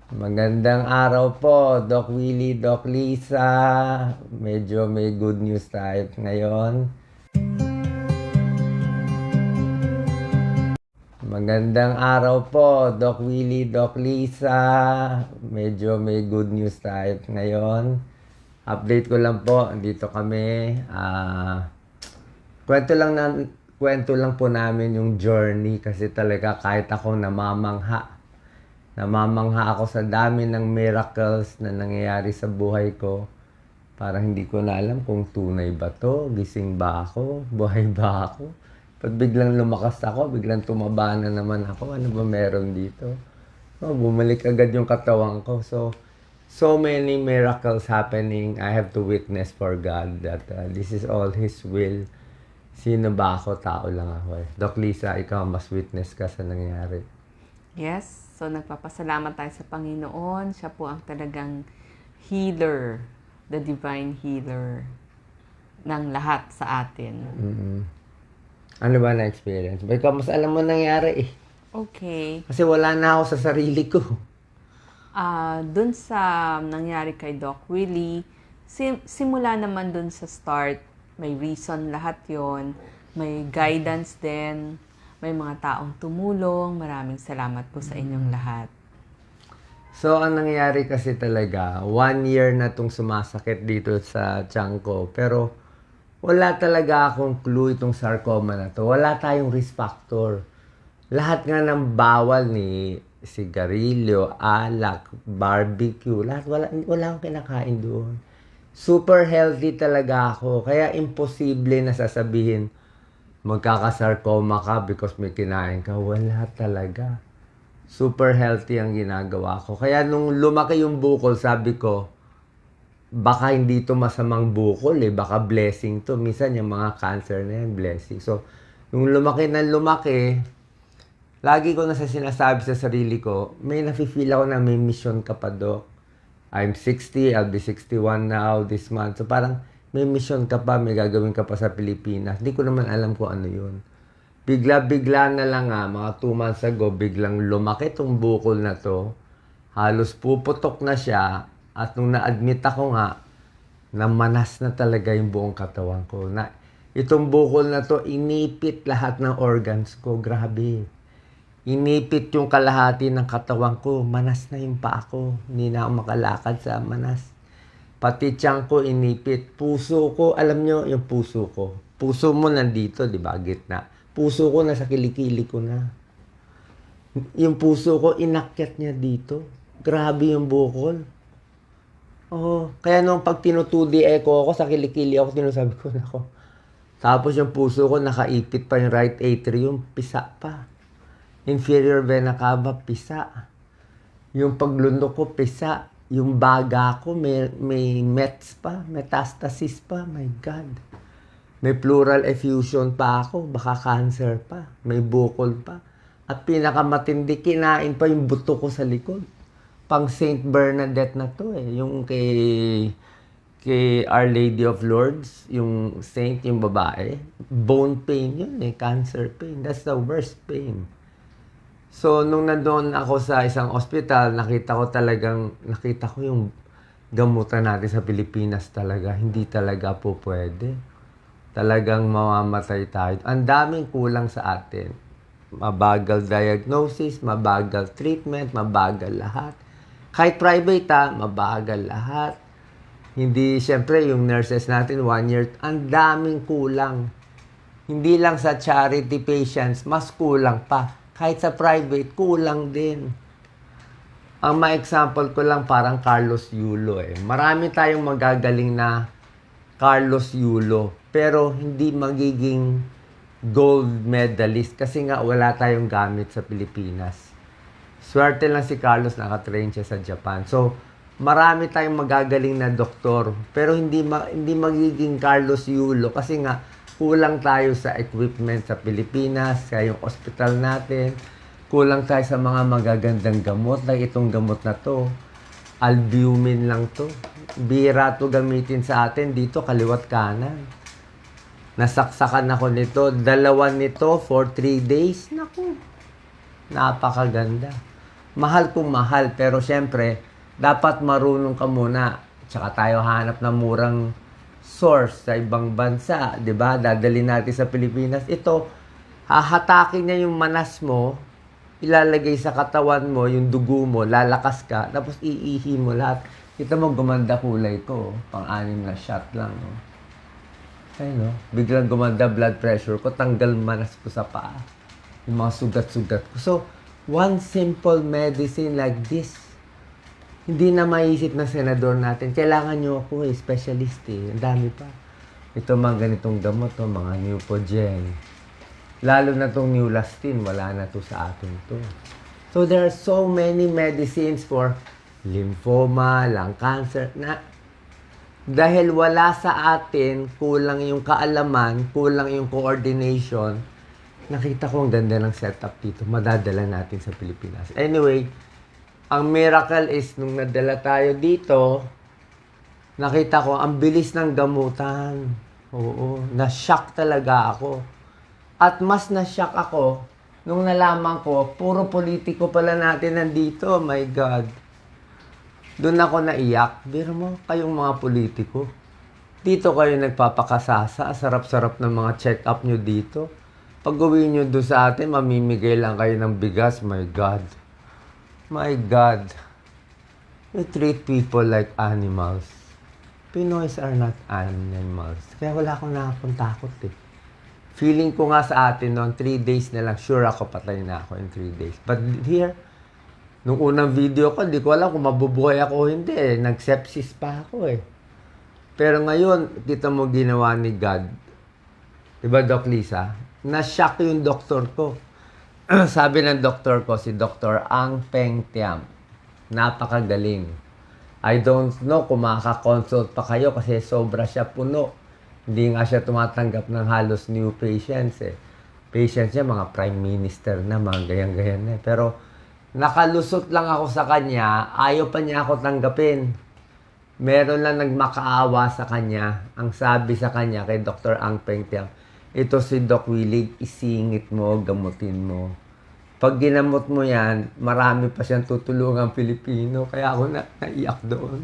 Magandang araw po, Doc Willie, Doc Lisa. Medyo may good news tayo ngayon. Magandang araw po, Doc Willie, Doc Lisa. Medyo may good news tayo ngayon. Update ko lang po, dito kami. Kwento lang kwento lang po namin yung journey kasi talaga kahit ako namamangha. Namamangha ako sa dami ng miracles na nangyayari sa buhay ko. Parang hindi ko na alam kung tunay ba to, gising ba ako, buhay ba ako. Pag biglang lumakas ako, biglang tumaba na naman ako, ano ba meron dito? Oh, bumalik agad yung katawan ko. So many miracles happening. I have to witness for God that this is all His will. Sino ba ako? Tao lang ako eh. Doc Lisa, ikaw mas witness ka sa nangyari. Yes, so nagpapasalamat tayo sa Panginoon. Siya po ang talagang healer, the divine healer ng lahat sa atin. Ano ba na-experience? Ba ikaw mas alam mo nangyari eh. Okay. Kasi wala na ako sa sarili ko. Dun sa nangyari kay Doc Willie, simula naman dun sa start, may reason lahat yon, may guidance din, may mga taong tumulong. Maraming salamat po sa inyong lahat. So, ang nangyari kasi talaga, 1 year na itong sumasakit dito sa tiyan ko. Pero, wala talaga akong clue itong sarcoma na to. Wala tayong risk factor. Lahat nga ng bawal ni sigarilyo, alak, barbecue, lahat wala akong kinakain doon. Super healthy talaga ako. Kaya imposible na sasabihin, magkakasarcoma ka because may kinain ka. Wala talaga. Super healthy ang ginagawa ko. Kaya nung lumaki yung bukol, sabi ko, baka hindi to masamang bukol eh. Baka blessing to. Minsan yung mga cancer na yan, blessing. So, nung lumaki na lumaki, lagi ko na sinasabi sa sarili ko, may nafe-feel ako na may mission ka pa, Doc. I'm 60, I'll be 61 now this month. So parang may mission ka pa, may gagawin ka pa sa Pilipinas. Hindi ko naman alam kung ano yun. Bigla-bigla na lang mga 2 months ago, biglang lumaki tong bukol na to. Halos puputok na siya. At nung na-admit ako nga, namanas na talaga yung buong katawan ko. Itong bukol na to, inipit lahat ng organs ko. Grabe. Inipit yung kalahati ng katawan ko. Manas na yung paa ko. Hindi na ako makalakad sa manas. Pati tiyan ko inipit. Puso ko, alam nyo yung puso ko. Puso mo nandito, di ba? Gitna. Puso ko nasa kilikili ko na. Yung puso ko, inakyat niya dito. Grabe yung bukol. Oh, kaya nung pag tinutudi echo ako sa kilikili ako, tinusabi ko na ako. Tapos yung puso ko, nakaipit pa yung right atrium. Pisa pa. Inferior vena cava, pisa. Yung paglundok ko, pisa. Yung baga ko, may mets pa, metastasis pa. My God. May pleural effusion pa ako. Baka cancer pa. May bukol pa. At pinakamatindi, kinain pa yung buto ko sa likod. Pang Saint Bernadette na to eh. Yung kay Our Lady of Lourdes, yung saint, yung babae. Bone pain yun eh. Cancer pain. That's the worst pain. So, nung nandoon ako sa isang ospital, nakita ko yung gamutan natin sa Pilipinas talaga. Hindi talaga po pwede. Talagang mamamatay tayo. Ang daming kulang sa atin. Mabagal diagnosis, mabagal treatment, mabagal lahat. Kahit private mabagal lahat. Hindi, syempre, yung nurses natin, 1 year, ang daming kulang. Hindi lang sa charity patients, mas kulang pa. Kahit sa private, kulang din. Ang ma-example ko lang parang Carlos Yulo eh. Marami tayong magagaling na Carlos Yulo. Pero hindi magiging gold medalist kasi nga wala tayong gamit sa Pilipinas. Swerte lang si Carlos, nakatrain siya sa Japan. So, marami tayong magagaling na doktor. Pero hindi magiging Carlos Yulo kasi nga kulang tayo sa equipment sa Pilipinas, kaya yung hospital natin. Kulang tayo sa mga magagandang gamot. Like itong gamot na to, albumin lang to. Bira to gamitin sa atin dito, kaliwat kanan. Nasaksakan ako nito. 2 nito for 3 days. Naku, napakaganda. mahal kung mahal, pero syempre, dapat marunong ka muna. Tsaka tayo hanap ng murang source sa ibang bansa, 'di ba? Dadali natin sa Pilipinas. Ito, hahatakin niya yung manas mo, ilalagay sa katawan mo, yung dugo mo, lalakas ka, tapos iihi mo lahat. Kita mo, gumanda kulay ko. Pang-anim na shot lang. No? Ay, no? Biglang gumanda blood pressure ko, tanggal manas ko sa paa. Yung mga sugat-sugat ko. So, one simple medicine like this, hindi na maisip ng senador natin. Kailangan nyo ako specialist Ang dami pa. Ito mga ganitong gamot, mga Neupogen. Lalo na tong Neulastine, wala na to sa atin to. So there are so many medicines for lymphoma, lung cancer, na dahil wala sa atin, kulang yung kaalaman, kulang yung coordination, nakita ko ang ganda ng setup dito. Madadala natin sa Pilipinas. Anyway, ang miracle is, nung nadala tayo dito, nakita ko, ang bilis ng gamutan. Oo, na-shock talaga ako. At mas na-shock ako, nung nalaman ko, puro politiko pala natin nandito. Oh my God. Doon ako naiyak. Biro mo, kayong mga politiko. Dito kayo nagpapakasasa. Sarap-sarap ng mga check-up nyo dito. Pag uwi nyo doon sa atin, mamimigay lang kayo ng bigas. My God. My God. You treat people like animals. Pinoys are not animals. Kaya wala akong nakapuntakot Feeling ko nga sa atin noon, 3 days na lang, sure ako patay na ako in 3 days. But here, nung unang video ko, di ko alam kung mabubuhay ako o hindi Nag-sepsis pa ako Pero ngayon, kita mo ginawa ni God. Diba, Doc Lisa? Na-shock yung doktor ko. Sabi ng doktor ko, si Dr. Ang Peng Tiam. Napakagaling. I don't know kung makaka-consult pa kayo kasi sobra siya puno. Hindi nga siya tumatanggap ng halos new patients Patients niya, mga prime minister na, mga ganyan-ganyan na. Pero nakalusot lang ako sa kanya, ayaw pa niya ako tanggapin. Meron lang nagmakaawa sa kanya. Ang sabi sa kanya kay Dr. Ang Peng Tiam, ito si Doc Willig, isingit mo, gamutin mo. Pag ginamot mo yan, marami pa siyang tutulungang Pilipino. Kaya ako naiyak doon.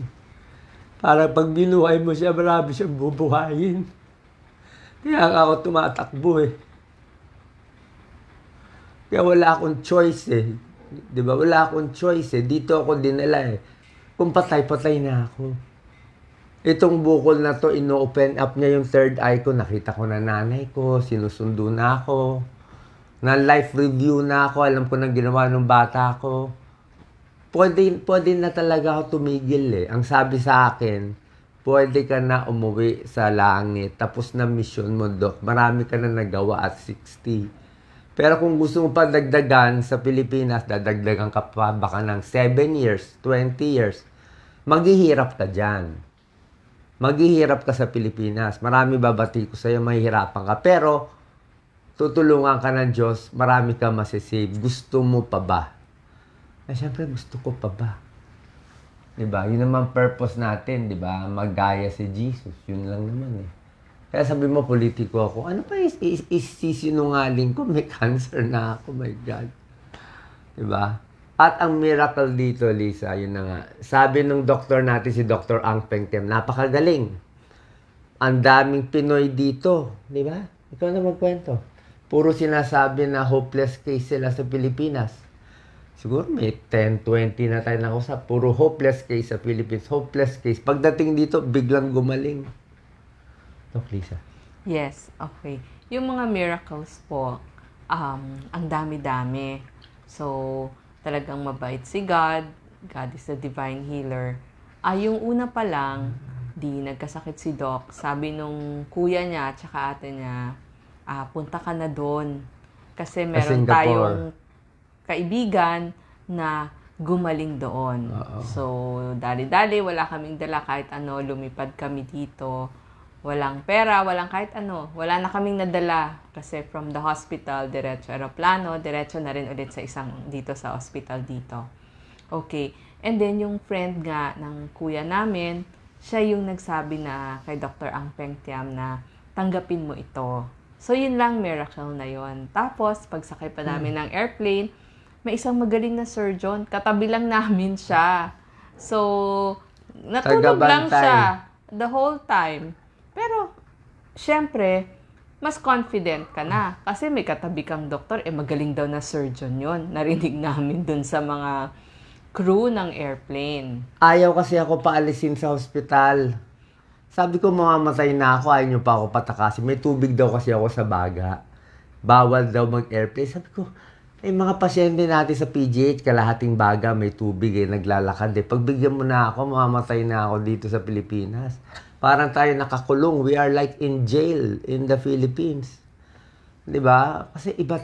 Para pag binuhay mo siya, marami siyang bubuhayin. Kaya ako tumatakbo Kaya wala akong choice Diba? Wala akong choice Dito ako dinala Kung patay-patay na ako. Itong bukol na to, ino-open up niya yung third eye ko. Nakita ko na nanay ko, sinusundo na ako. Na life review na ako, alam ko na ginawa ng bata ko. Pwede na talaga ako tumigil Ang sabi sa akin, pwede ka na umuwi sa langit. Tapos na mission mo, Doc. Marami ka na nagawa at 60. Pero kung gusto mo pa dagdagan sa Pilipinas, dadagdagan ka pa baka ng 7 years, 20 years. Maghihirap ka dyan. Maghihirap ka sa Pilipinas. Marami babati ko sa'yo, mahihirapan ka. Pero, tutulungan ka ng Diyos, marami ka masisave. Gusto mo pa ba? Siyempre, gusto ko pa ba? Diba? Yun naman purpose natin, diba? Maggaya si Jesus. Yun lang naman Kaya sabi mo, politiko ako. Ano pa isisinungaling ko? May cancer na ako. My God. Diba? At ang miracle dito, Lisa, yun na nga. Sabi nung doktor natin, si Dr. Ang Peng Tiam, napakagaling. Ang daming Pinoy dito. Diba? Ikaw na magkwento. Puro sinasabi na hopeless case sila sa Pilipinas. Siguro may 10, 20 na tayo nakusap. Puro hopeless case sa Philippines. Hopeless case. Pagdating dito, biglang gumaling. Doc Lisa. Yes, okay. Yung mga miracles po, ang dami-dami. So, talagang mabait si God. God is the divine healer. Yung una pa lang, di nagkasakit si Doc. Sabi nung kuya niya at saka ate niya, punta ka na doon. Kasi meron tayong kaibigan na gumaling doon. So, dali-dali, wala kaming dala kahit ano, lumipad kami dito. Walang pera, walang kahit ano. Wala na kaming nadala kasi from the hospital, diretso aeroplano, diretso na rin ulit sa dito sa hospital dito. Okay. And then, yung friend nga ng kuya namin, siya yung nagsabi na kay Dr. Ang Peng Tiam na tanggapin mo ito. So, yun lang, miracle na yun. Tapos, pagsakay pa namin ng airplane, may isang magaling na surgeon, katabi lang namin siya. So, natulog lang Tagabantay. siya the whole time. Pero, syempre, mas confident ka na. Kasi may katabi kang doktor, magaling daw na surgeon yon. Narinig namin dun sa mga crew ng airplane. Ayaw kasi ako paalisin sa hospital. Sabi ko, mamamatay na ako, ayaw nyo pa ako patakasin. May tubig daw kasi ako sa baga. Bawal daw mag-airplane. Sabi ko, mga pasyente natin sa PGH, kalahating baga, may tubig naglalakad Pagbigyan mo na ako, mamamatay na ako dito sa Pilipinas. Parang tayo nakakulong. We are like in jail in the Philippines. 'Di ba? Kasi iba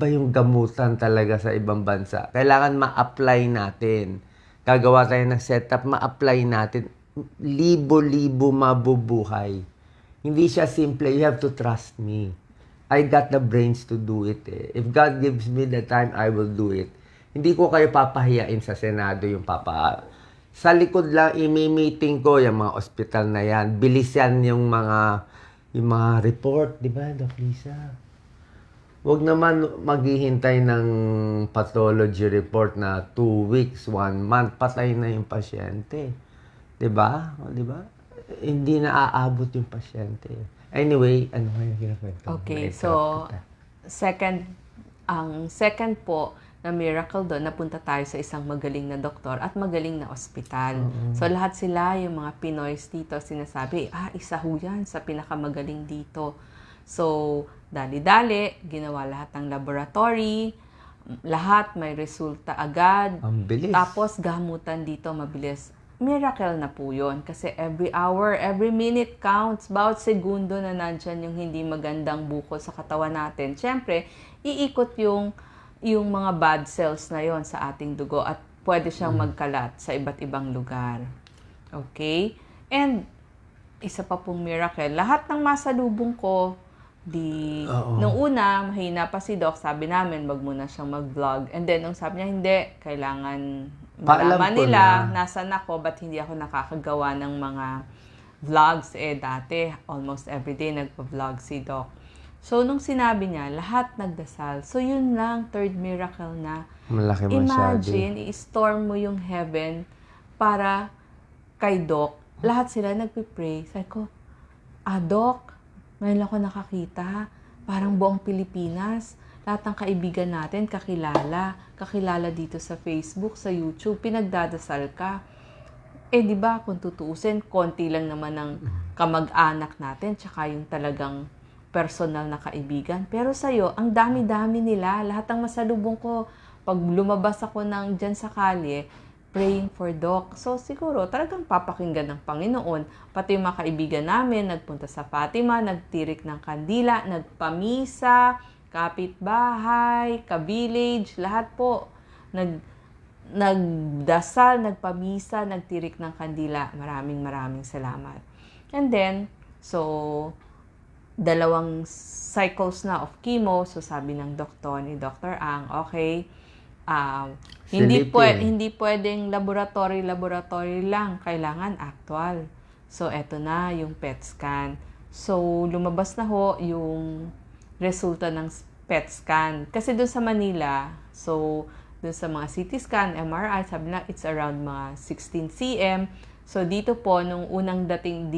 yung gamutan talaga sa ibang bansa. Kailangan ma-apply natin. Gagawa tayo ng setup, ma-apply natin. Libo-libo mabubuhay. Hindi siya simple. You have to trust me. I got the brains to do it. If God gives me the time, I will do it. Hindi ko kayo papahiyain sa Senado yung Sa likod lang, imi-meeting ko yung mga ospital na yan. Bilisan yung mga report, di ba, Doc Lisa? Huwag naman maghihintay ng pathology report na 2 weeks, 1 month, patay na yung pasyente. Di ba? Di ba? Hindi na aabot yung pasyente. Anyway, ano nga yung kinakwento? Okay, so, ang second po na miracle doon, napunta tayo sa isang magaling na doktor at magaling na ospital. So, lahat sila, yung mga Pinoys dito, sinasabi, isa ho yan sa pinakamagaling dito. So, dali-dali, ginawa lahat ng laboratory, lahat may resulta agad. Ang bilis. Tapos, gamutan dito, mabilis. Miracle na po yun. Kasi every hour, every minute counts. Bawat segundo na nandyan yung hindi magandang bukol sa katawan natin. Siyempre, iikot yung mga bad cells na yon sa ating dugo at pwede siyang magkalat sa iba't ibang lugar. Okay? And, isa pa pong miracle. Lahat ng masalubong ko, nung una, mahina pa si Doc, sabi namin, wag muna siyang mag-vlog. And then, nung sabi niya, hindi, kailangan malaman nila, nasan ako, ba't hindi ako nakakagawa ng mga vlogs. Dati, almost everyday nagpa-vlog si Doc. So, nung sinabi niya, lahat nagdasal. So, yun lang, third miracle na. Malaki masyado. Imagine, i-storm mo yung heaven para kay Doc. Lahat sila nagpipray. Sabi ko, Doc, ngayon ako nakakita. Parang buong Pilipinas. Lahat ng kaibigan natin, kakilala dito sa Facebook, sa YouTube, pinagdadasal ka. Di ba, kung tutuusin, konti lang naman ng kamag-anak natin, tsaka yung talagang personal na kaibigan. Pero sa'yo, ang dami-dami nila. Lahat ng masalubong ko, pag lumabas ako dyan sa kalye, praying for Doc. So, siguro, talagang papakinggan ng Panginoon. Pati yung mga kaibigan namin, nagpunta sa Fatima, nagtirik ng kandila, nagpamisa, kapitbahay, ka-village, lahat po. Nagdasal, nagpamisa, nagtirik ng kandila. Maraming salamat. And then, so, 2 cycles na of chemo. So, sabi ng doktor, ni Dr. Ang, okay, hindi pwedeng laboratory lang. Kailangan actual. So, eto na yung PET scan. So, lumabas na ho yung resulta ng PET scan. Kasi doon sa Manila, so, doon sa mga CT scan, MRI, sabi na it's around mga 16 cm. So, dito po, nung unang dating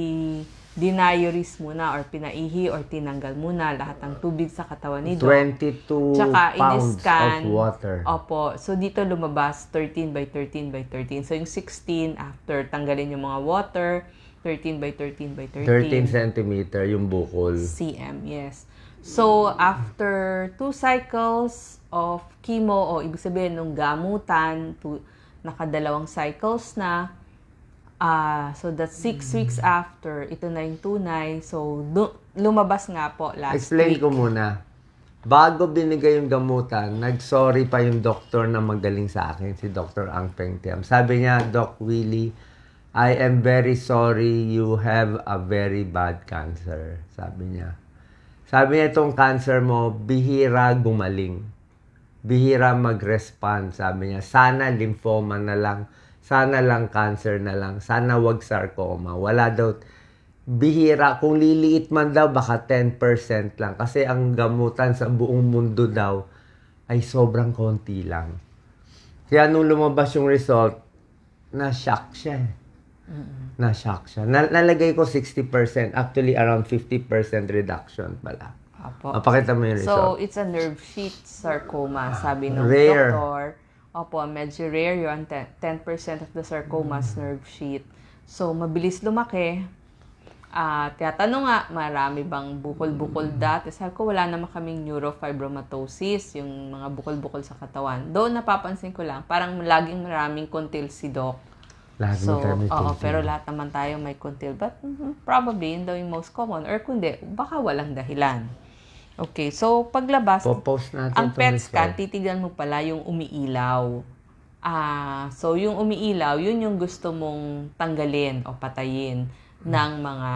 diniuris muna or pinaihi or tinanggal muna lahat ng tubig sa katawan ni Doc. 22 Tsaka pounds in-scan, of water. Opo. So, dito lumabas 13 by 13 by 13. So, yung 16, after tanggalin yung mga water, 13 by 13 by 13. 13 centimeter yung bukol. cm, yes. So, after 2 cycles of chemo, o ibig sabihin, nung gamutan, nakadalawang cycles na, so that's 6 weeks after, ito na yung tunay. So, lumabas nga po last Explain week. ko muna. Bago binigay yung gamutan, nag-sorry pa yung doktor na magaling sa akin, si Dr. Ang Peng Tiam. Sabi niya, Doc Willie, I am very sorry you have a very bad cancer. Sabi niya. Sabi niya, itong cancer mo, bihira gumaling. Bihira mag-respond. Sabi niya, sana lymphoma na lang. Sana lang cancer na lang. Sana wag sarcoma. Wala daw. Bihira. Kung liliit man daw, baka 10% lang. Kasi ang gamutan sa buong mundo daw, ay sobrang konti lang. Kaya nung lumabas yung result, na-shock siya eh. Na-shock siya. Nalagay ko 60%. Actually, around 50% reduction pala. Opo. Mapakita mo yung So, result. it's a nerve sheath sarcoma, sabi ng Rare. doktor. Opo, medyo rare yun. 10% of the sarcomas nerve sheath. So, mabilis lumaki. Tiyatanong nga, marami bang bukol-bukol dati? Sabi ko, wala naman kaming neurofibromatosis, yung mga bukol-bukol sa katawan. Doon napapansin ko lang, parang laging maraming kuntil si Doc. Lahat mo tayo may Oo, kuntil. pero lahat naman tayo may kuntil. But probably, yun daw yung most common. Or kundi, baka walang dahilan. Okay, so paglabas, Popost natin ang itong PET result. scan, titignan mo pala yung umiilaw. So yung umiilaw, yun yung gusto mong tanggalin o patayin ng mga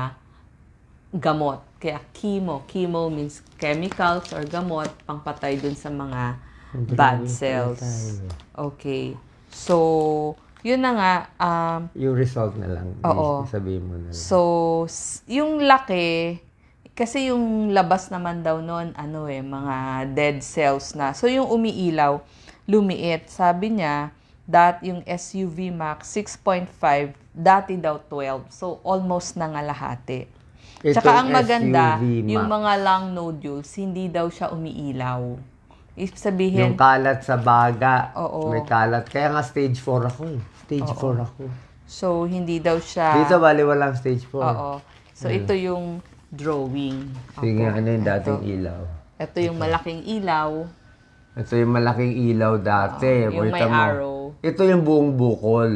gamot. Kaya chemo means chemicals or gamot pangpatay dun sa mga bad cells. Okay. So, yun na nga. Yung result na lang. Oo. Sabihin mo na lang. So, yung laki, kasi yung labas naman daw noon, mga dead cells na. So, yung umiilaw, lumiit. Sabi niya, yung SUV max 6.5, dati daw 12. So, almost nangalahati. Tsaka ang maganda, SUV yung max. mga lung nodules, hindi daw siya umiilaw. Ibig sabihin, Yung kalat sa baga. Oo. May kalat. Kaya nga stage 4 ako eh. Stage 4 ako. so hindi daw siya... Dito bali walang stage 4. Oo. So, ito yung drawing. Sige, Opo. ano yung dating Ito. ilaw? Ito yung malaking ilaw. Ito yung malaking ilaw dati. Yung may Kita mo. arrow. Ito yung buong bukol.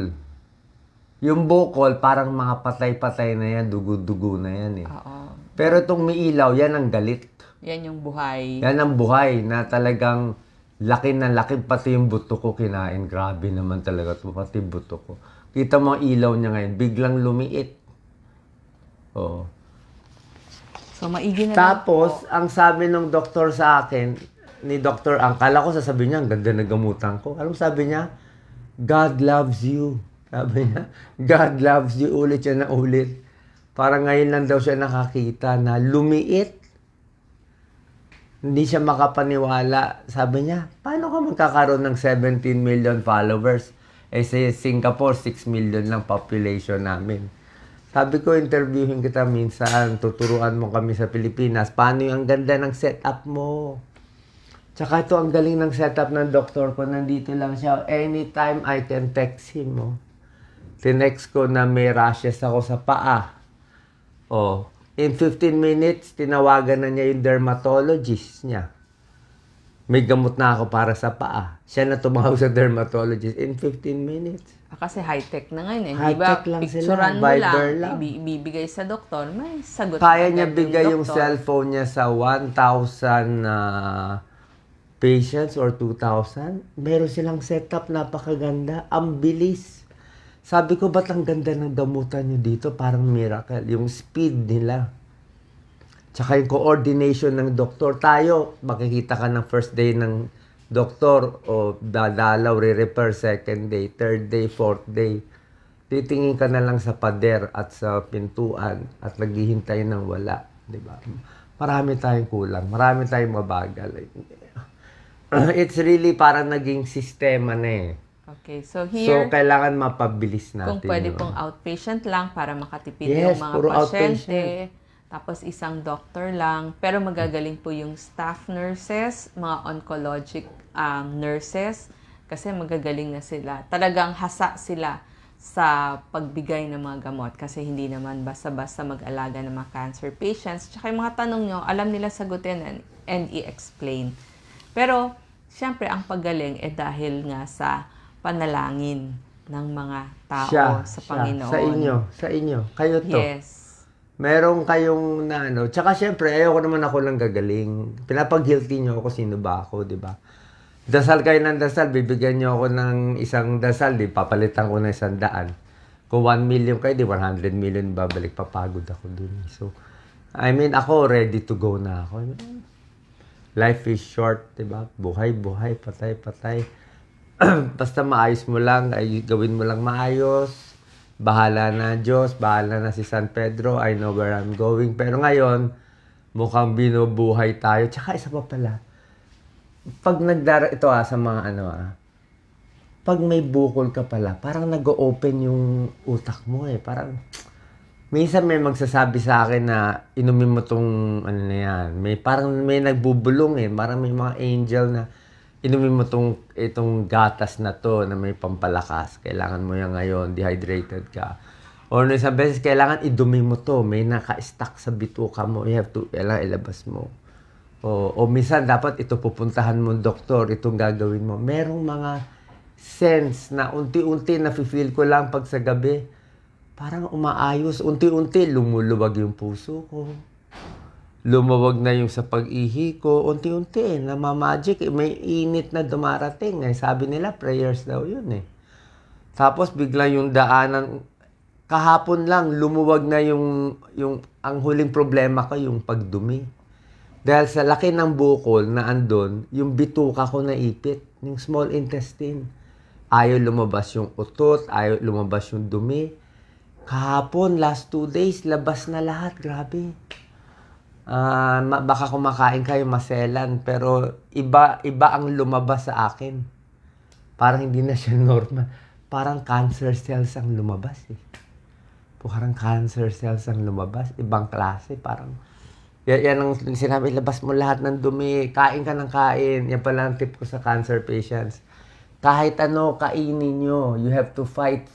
Yung bukol, parang mga patay-patay na yan. Dugo-dugo na yan eh. Oo. Pero itong may ilaw, yan ang galit. Yan yung buhay. Yan ang buhay na talagang laki na laki. Pati yung buto ko kinain. Grabe naman talaga ito. Pati buto ko. Kita mo ang ilaw niya ngayon. Biglang lumiit. Oo. So, maigi na lang Tapos, ang sabi ng doktor sa akin, ni Dr. Ang, kala ko sasabihin niya, ang ganda na gamutan ko. Alam sabi niya? God loves you. Sabi niya, God loves you. Ulit siya na ulit. Parang ngayon lang daw siya nakakita na lumiit. Hindi siya makapaniwala. Sabi niya, paano ka magkakaroon ng 17 million followers? Eh, sa Singapore, 6 million lang population namin. Sabi ko, interviewin kita minsan, tuturuan mo kami sa Pilipinas. Paano yung ang ganda ng setup mo? Tsaka ito, ang galing ng setup ng doktor ko. Nandito lang siya. Anytime I can text him. Oh. Tinext ko na may rashes ako sa paa. Oh. In 15 minutes, tinawagan na niya yung dermatologist niya. May gamot na ako para sa paa. Siya na tumawag sa dermatologist in 15 minutes. Kasi high-tech na ngayon eh. High-tech Diba? lang sila. Picturean mo Viber lang. lang. Ibibigay sa doktor. May sagot. Kaya agad niya bigay yung doktor. cellphone niya sa 1,000 patients or 2,000. Meron silang setup, napakaganda. Ang bilis. Sabi ko, ba't ang ganda ng gamutan niyo dito? Parang miracle. Yung speed nila. Tsaka yung coordination ng doktor. Tayo, makikita ka ng first day ng doktor o dadalaw, re-repair second day, third day, fourth day. Titingin ka na lang sa pader at sa pintuan at naghihintay ng wala. Diba? Marami tayong kulang. Marami tayong mabagal. It's really parang naging sistema na eh. Okay, so So, here, kailangan mapabilis natin. kung pwede yun. pong outpatient lang para makatipid Yes, yung mga puro pasyente. Tapos isang doctor lang. Pero magagaling po yung staff nurses, mga oncologic nurses. Kasi magagaling na sila. Talagang hasa sila sa pagbigay ng mga gamot. Kasi hindi naman basta-basta mag-alaga ng mga cancer patients. Tsaka yung mga tanong nyo, alam nila sagutin and i-explain. Pero, syempre, ang paggaling dahil nga sa panalangin ng mga tao sa Panginoon. Sa inyo. Kayo to. Yes. Meron kayong na ano. Tsaka syempre, ayoko naman ako lang gagaling. Pinapag-guilty nyo ako, sino ba ako, di ba? Dasal kayo ng dasal, bibigyan nyo ako ng isang dasal, di papalitan ko ng 100. Kung 1 million kayo, di 100 million babalik, papagod ako dun. So, I mean, ako ready to go na ako. Life is short, di ba? Buhay, patay. Basta maayos mo lang, ay gawin mo lang maayos. Bahala na Diyos, bahala na si San Pedro, I know where I'm going. Pero ngayon, mukhang binubuhay tayo. Tsaka isa pa pala, pag ito sa mga pag may bukol ka pala, parang nag-open yung utak mo eh. Parang, minsan may magsasabi sa akin na inumin mo tong ano na yan. Parang may nagbubulong eh. Parang may mga angel na inumin mo itong gatas na to na may pampalakas. Kailangan mo yan ngayon, dehydrated ka. O isang beses, kailangan idumi mo to. May naka-stack sa bituka mo. You have to, kailangan ilabas mo. O minsan, dapat ito pupuntahan mo doktor, itong gagawin mo. Merong mga sense na unti-unti nafe-feel ko lang pag sa gabi. Parang umaayos. Unti-unti, lumuluwag yung puso ko. Lumawag na yung sa pag-ihi ko. Unti-unti, namamagic. May init na dumarating. Sabi nila, prayers daw yun eh. Tapos bigla yung daanan, kahapon lang, lumuwag na ang huling problema ko, yung pagdumi. Dahil sa laki ng bukol na andon, yung bituka ko naipit, yung small intestine. Ayaw lumabas yung utot, ayaw lumabas yung dumi. Kahapon, last 2 days, labas na lahat. Grabe. Baka kumakain kayo maselan, pero iba ang lumabas sa akin. Parang hindi na siya normal. Parang cancer cells ang lumabas eh. Parang cancer cells ang lumabas. Ibang klase, parang... Yan ang sinabi, labas mo lahat ng dumi. Kain ka ng kain. Yan pala ang tip ko sa cancer patients. Kahit ano, kainin nyo. You have to fight.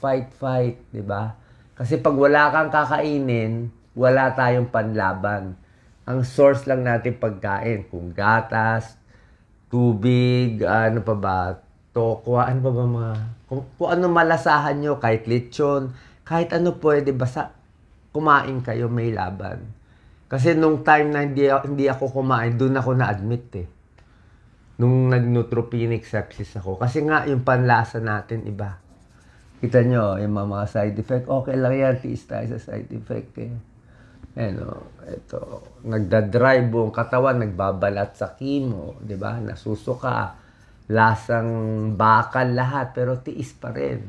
Diba? Kasi pag wala kang kakainin, wala tayong panlaban. Ang source lang natin pagkain. Kung gatas, tubig, ano pa ba, tokwa, ano pa ba mga... Kung ano malasahan nyo, kahit lechon, kahit ano pwede, basta kumain kayo, may laban. Kasi nung time na hindi ako kumain, doon ako na-admit eh. Nung nag-neutropenic sepsis ako. Kasi nga, yung panlasa natin iba. Kita nyo, yung mga side effect. Okay lang yan, tiis tayo sa side effect eh. Ito, nagdadrive buong katawan, nagbabalat sa chemo, di ba? Nasusuka, lasang bakal lahat, pero tiis pa rin.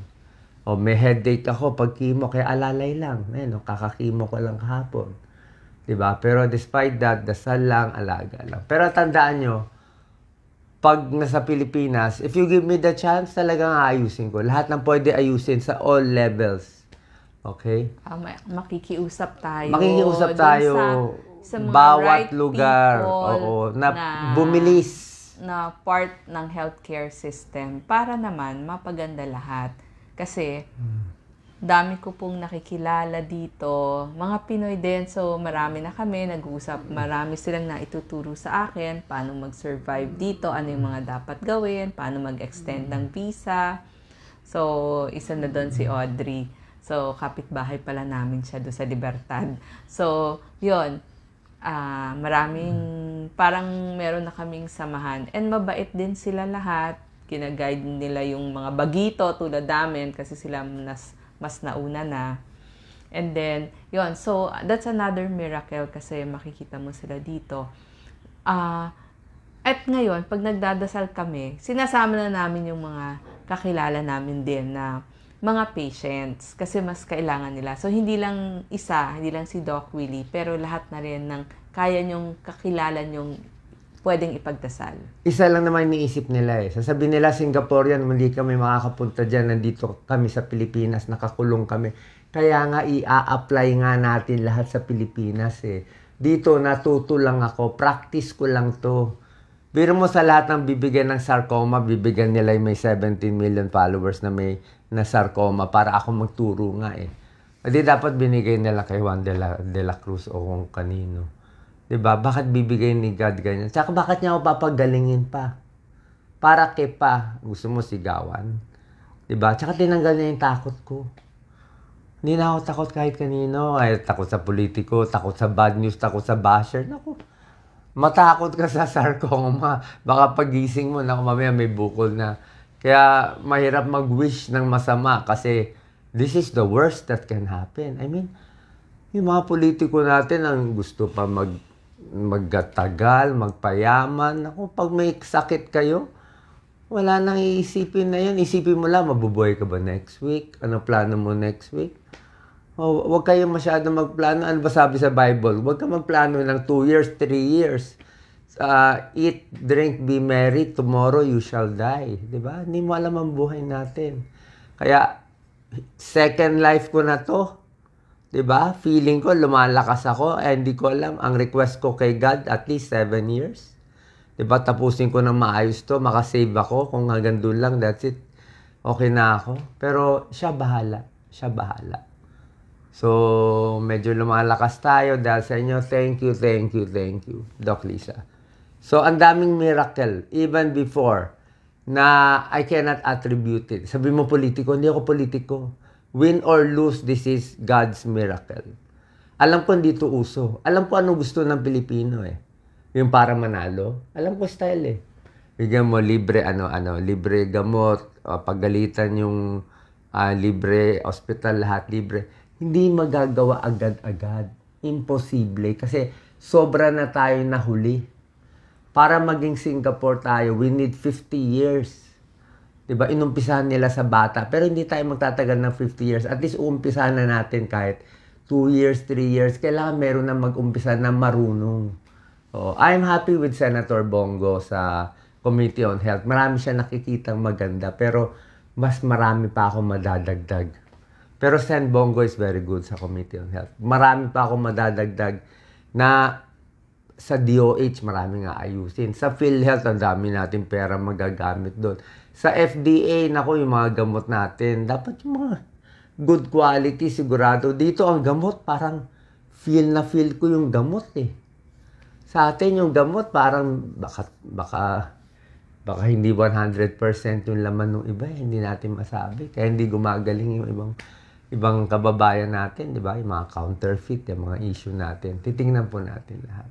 O may headache ako pag chemo, kaya alalay lang. Kakakimo ko lang kahapon. Di ba? Pero despite that, dasal lang, alaga lang. Pero tandaan nyo, pag nasa Pilipinas, if you give me the chance, talagang aayusin ko. Lahat ng pwede ayusin sa all levels. Okay? Makikiusap tayo. Makikiusap tayo sa mga bawat right lugar. people Na bumilis. Na part ng healthcare system para naman mapaganda lahat. Kasi dami ko pong nakikilala dito, mga Pinoy din, so marami na kami nag-uusap, marami silang naituturo sa akin, paano mag-survive dito, ano yung mga dapat gawin, paano mag-extend ng visa. So, isa na doon si Audrey. So, kapitbahay pala namin siya doon sa Libertad. So, yun, parang meron na kaming samahan. And mabait din sila lahat, ginaguide nila yung mga bagito tulad namin kasi sila mas nauna na. And then, yun. So, that's another miracle kasi makikita mo sila dito. At ngayon, pag nagdadasal kami, sinasama na namin yung mga kakilala namin din na mga patients kasi mas kailangan nila. So, hindi lang isa, hindi lang si Doc Willie, pero lahat na rin ng kaya nyong kakilala nyong pwedeng ipagdasal. Isa lang naman iniisip nila eh. Sasabihin nila, Singaporean, hindi kami makakapunta dyan. Nandito kami sa Pilipinas, nakakulong kami. Kaya nga, i-a-apply nga natin lahat sa Pilipinas eh. Dito, natuto lang ako. Practice ko lang to. Biro mo sa lahat ng bibigyan ng sarcoma, bibigyan nila yung may 17 million followers na may sarcoma para ako magturo nga eh. Hindi dapat binigay nila kay Juan de la Cruz o kung kanino. Diba? Bakit bibigay ni God ganyan? Tsaka bakit niya ako papagalingin pa? Para ke pa? Gusto mo sigawan? Diba? Tsaka tinanggal niya yung takot ko. Hindi na ako takot kahit kanino. Ay, takot sa politiko, takot sa bad news, takot sa basher. Naku, matakot ka sa sarcoma. Baka pagising mo, naku, mamaya may bukol na. Kaya mahirap mag-wish ng masama kasi this is the worst that can happen. I mean, yung mga politiko natin ang gusto pa magtagal, magpayaman. Ako, pag may sakit kayo, wala nang iisipin na yun. Isipin mo lang, mabubuhay ka ba next week? Ano plano mo next week? Huwag kayo masyado magplano. Ano ba sabi sa Bible? Huwag ka magplano ng 2 years, 3 years. eat, drink, be merry, tomorrow you shall die. Di ba? Hindi mo alam ang buhay natin. Kaya, second life ko na to. Di ba? Feeling ko, lumalakas ako. Hindi ko alam. Ang request ko kay God, at least 7 years. Di ba? Tapusin ko ng maayos to. Makasave ako. Kung hanggang doon lang, that's it. Okay na ako. Pero, siya bahala. Siya bahala. So, medyo lumalakas tayo dahil sa inyo. Thank you, thank you, thank you, Doc Lisa. So, ang daming miracle, even before, na I cannot attribute it. Sabi mo politiko, hindi ako politiko. Win or lose, this is God's miracle. Alam ko hindi ito uso. Alam ko anong gusto ng Pilipino eh. Yung para manalo. Alam ko style eh. Bigyan mo libre libre gamot, paggalitan yung libre hospital, lahat libre. Hindi magagawa agad-agad. Imposible. Kasi sobra na tayo nahuli. Para maging Singapore tayo, we need 50 years. Diba? Inumpisahan nila sa bata. Pero hindi tayo magtatagal ng 50 years. At least umpisahan na natin kahit 2 years, 3 years. Kailangan meron na mag-umpisa na marunong. I'm happy with Senator Bongo sa Committee on Health. Marami siya nakikitang maganda. Pero mas marami pa ako madadagdag. Pero Sen Bongo is very good sa Committee on Health. Marami pa ako madadagdag na sa DOH marami nga ayusin. Sa PhilHealth, ang dami natin pera magagamit doon. Sa FDA, nako yung mga gamot natin, dapat yung mga good quality, sigurado. Dito ang gamot, parang feel ko yung gamot eh. Sa atin yung gamot, parang baka hindi 100% yung laman ng iba. Hindi natin masabi. Kaya hindi gumagaling yung ibang kababayan natin, di ba? Yung mga counterfeit, yung mga issue natin. Titingnan po natin lahat.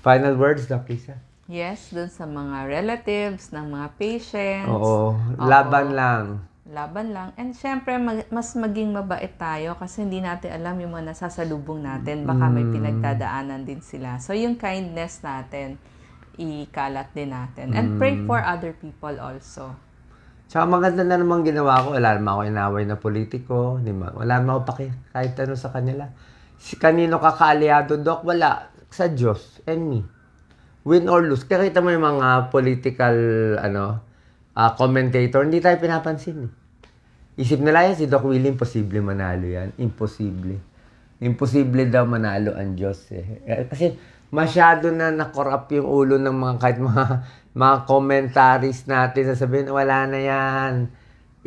Final words, Doc Lisa? Yes, dun sa mga relatives ng mga patients. Oo, laban lang. Laban lang. And syempre, mas maging mabait tayo kasi hindi natin alam yung mga nasasalubong natin. Baka may pinagdadaanan din sila. So, yung kindness natin, ikalat din natin. And pray for other people also. Tsaka maganda na naman ginawa ko. Wala naman ako inaway na politiko. Wala naman ako kahit ano sa kanila. Si kanino ka kaalyado, Doc? Wala. Sa Diyos and me. Win or lose. Kaya kita mo yung mga political commentator, hindi tayo pinapansin eh. Isip nila yan, si Doc Willie, imposible manalo yan. Imposible. Imposible daw manalo ang Diyos eh. Kasi masyado na nakorap yung ulo ng kahit mga commentaries natin. Sasabihin, wala na yan.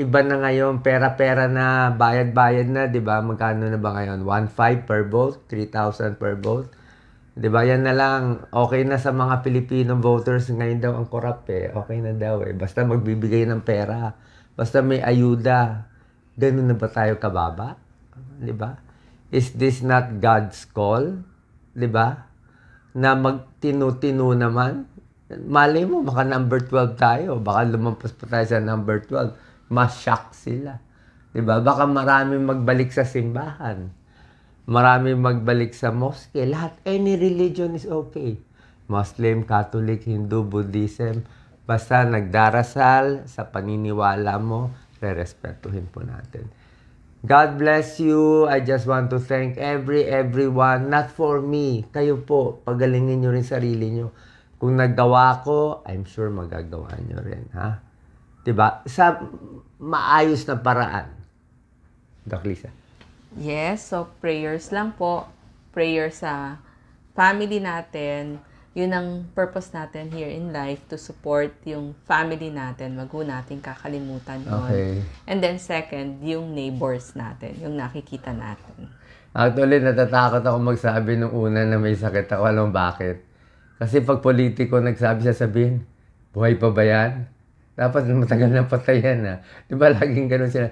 Iba na ngayon, pera-pera na, bayad-bayad na, di ba? Magkano na ba ngayon? 1.5 per vote? 3,000 per vote? Di ba? Yan na lang. Okay na sa mga Filipino voters. Ngayon daw ang corrupt eh. Okay na daw eh. Basta magbibigay ng pera. Basta may ayuda. Ganun na ba tayo kababa? Di ba? Is this not God's call? Di ba? Na magtinu-tinu naman. Malay mo, baka number 12 tayo. Baka lumampas pa tayo sa number 12. Mas-shock sila. Di ba? Baka maraming magbalik sa simbahan. Marami magbalik sa mosque. Lahat, any religion is okay. Muslim, Catholic, Hindu, Buddhism. Basta nagdarasal sa paniniwala mo, re-respetuhin po natin. God bless you. I just want to thank everyone. Not for me. Kayo po, pagalingin nyo rin sarili nyo. Kung naggawa ko, I'm sure magagawa nyo rin. Ha? Diba? Sa maayos na paraan. Doc Lisa. Yes, so prayers lang po. Prayers sa family natin. Yun ang purpose natin here in life, to support yung family natin. Wag ho natin kakalimutan yun. Okay. And then second, yung neighbors natin, yung nakikita natin. Actually, natatakot ako magsabi nung una na may sakit ako. Alam bakit? Kasi pag politiko nagsabi, sasabihin, buhay pa ba yan? Dapat matagal na patay yan ha. Di ba laging ganun sila?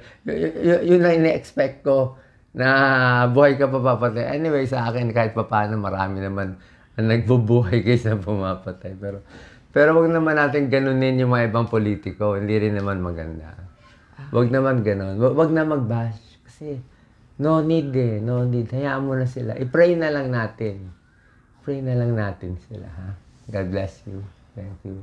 Yun lang ina-expect ko, na buhay ka pa papatay. Anyway, sa akin, kahit pa paano, marami naman ang nagbubuhay kaysa pumapatay. Pero wag naman natin ganunin yung mga ibang politiko. Hindi rin naman maganda. Wag naman ganun. Wag na mag-bash. Kasi no need eh. No need. Hayaan mo na sila. I-pray na lang natin. Pray na lang natin sila. Ha? God bless you. Thank you.